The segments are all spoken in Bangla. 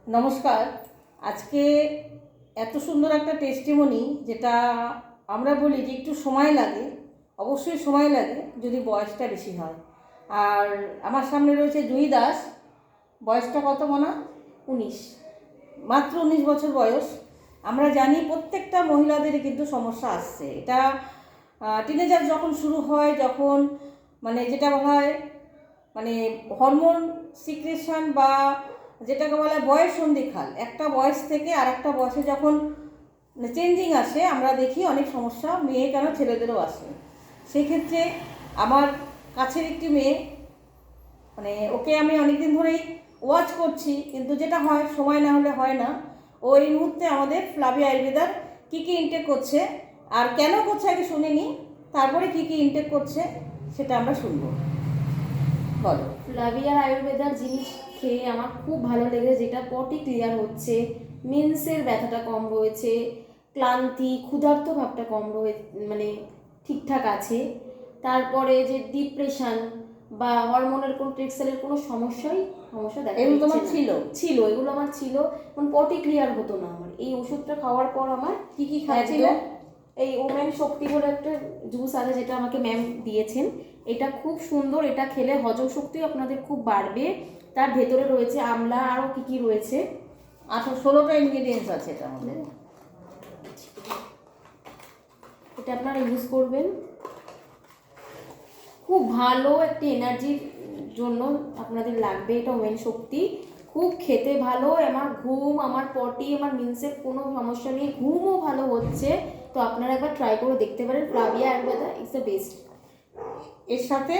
নমস্কার। আজকে এত সুন্দর একটা টেস্টিমনি, যেটা আমরা বলি যে একটু সময় লাগে, অবশ্যই সময় লাগে যদি বয়সটা বেশি হয়। আর আমার সামনে রয়েছে জুঁই দাস। বয়সটা কত মনা? 19। মাত্র 19 বছর বয়স। আমরা জানি প্রত্যেকটা মহিলাদেরই কিন্তু সমস্যা আসছে। এটা টিনেজার যখন শুরু হয়, যখন যেটা বলা হয় হরমোন সিক্রেশন বা যেটাকে বলা হয় বয়স সন্ধিক্ষাল, একটা বয়স থেকে আর একটা বয়সে যখন চেঞ্জিং আসে, আমরা দেখি অনেক সমস্যা মেয়ে কেন ছেলেদেরও আসে। সেক্ষেত্রে আমার কাছের একটি মেয়ে, ওকে আমি অনেকদিন ধরেই ওয়াচ করছি, কিন্তু যেটা হয় সময় না হলে হয় না। ও এই মুহূর্তে আমাদের ফ্লাভি আয়ুর্বেদার কী কী ইনটেক করছে আর কেন করছে আগে শুনিনি, তারপরে কী কী ইনটেক করছে সেটা আমরা শুনবো। বলো। ফ্লাভিয়ার আয়ুর্বেদার জিনিস খেয়ে আমার খুব ভালো লেগেছে, যেটা পটি ক্লিয়ার হচ্ছে, মেন্সের ব্যথাটা কম রয়েছে, ক্লান্তি ক্ষুধার্ত ভাবটা কম ঠিকঠাক আছে। তারপরে যে ডিপ্রেশন বা হরমোনের কোনো টেক্সেলের কোনো সমস্যা দেখা এগুলো তোমার ছিল এগুলো আমার ছিল, পটি ক্লিয়ার হতো না আমার। এই ওষুধটা খাওয়ার পর আমার কি কি খাচ্ছিলে? এই ওমেন শক্তি বলে একটা জুস আছে, যেটা আমাকে ম্যাম দিয়েছেন। এটা খুব সুন্দর, এটা খেলে হজম শক্তিও আপনাদের খুব বাড়বে। তার ভেতরে রয়েছে আমলা, আরও কি কি রয়েছে, 16টা ইনগ্রিডিয়েন্টস আছে এটা আমাদের। এটা আপনারা ইউজ করবেন, খুব ভালো একটি এনার্জির জন্য আপনাদের লাগবে। এটা ওমেন শক্তি, খুব খেতে ভালো। আমার ঘুম, আমার পটি, আমার মিন্সের কোনো সমস্যা নেই, ঘুমও ভালো হচ্ছে। তো আপনারা একবার ট্রাই করে দেখতে পারেন। Flavia Ayurveda is the best. এর সাথে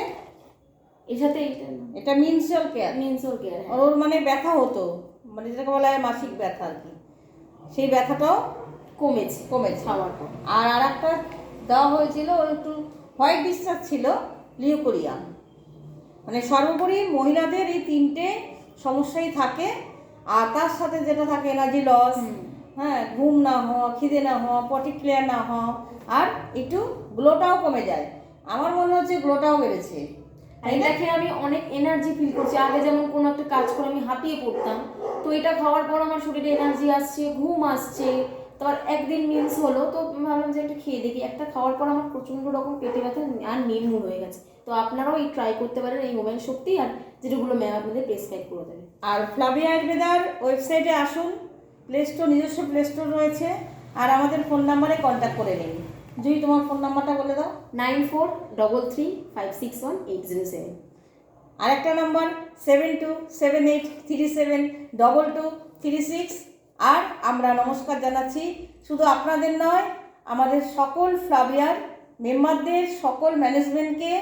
এটা মিনসল কেয়ার। ওর ব্যথা হতো, যেটাকে বলা হয় মাসিক ব্যথা আর কি, সেই ব্যথাটাও কমেছে খাওয়ার পর। আর একটা দেওয়া হয়েছিল, ওর একটু হোয়াইট ডিসচার্জ ছিল, লিউকোরিয়া। সর্বোপরি মহিলাদের এই 3টে সমস্যাই থাকে। আর তার সাথে যেটা থাকে এনার্জি লস, ঘুম না হওয়া, খিদে না হওয়া, পটি ক্লিয়ার না হওয়া, আর একটু গ্লোটাও কমে যায়। আমার মনে হচ্ছে গ্লোটাও বেড়েছে। এটা খেয়ে আমি অনেক এনার্জি ফিল করছি। আগে যেমন কোনো একটা কাজ করে আমি হাঁপিয়ে পড়তাম, তো এটা খাওয়ার পর আমার শরীরে এনার্জি আসছে, ঘুম আসছে। তো একদিন মিন্স হলো, তো ভাবলাম যে একটা খেয়ে দেখি। একটা খাওয়ার পর আমার প্রচণ্ড রকম পেটে ব্যথা আর নির্মূল হয়ে গেছে। তো আপনারাও এই ট্রাই করতে পারেন, এই ওমেন শক্তি আর যেগুলো ম্যাম আপনাদের প্রেসক্রাইব করে দেবে। আর ফ্লাভিয়া আয়ুর্বেদার ওয়েবসাইটে আসুন, প্লে স্টোর, নিজস্ব প্লে স্টোর রয়েছে। আর আমাদের ফোন নাম্বারে কন্ট্যাক্ট করে নিন। জুই, তোমার ফোন নাম্বারটা বলে দাও। 9433561807। আরেকটা নাম্বার 7278372236। আর আমরা নমস্কার জানাচ্ছি শুধু আপনাদের নয়, আমাদের সকল ফ্লাভিয়ার মেম্বারদের, সকল ম্যানেজমেন্টকে,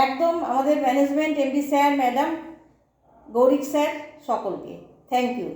একদম আমাদের management, MD sir, madam, Gourik sir, সকলকে থ্যাংক ইউ।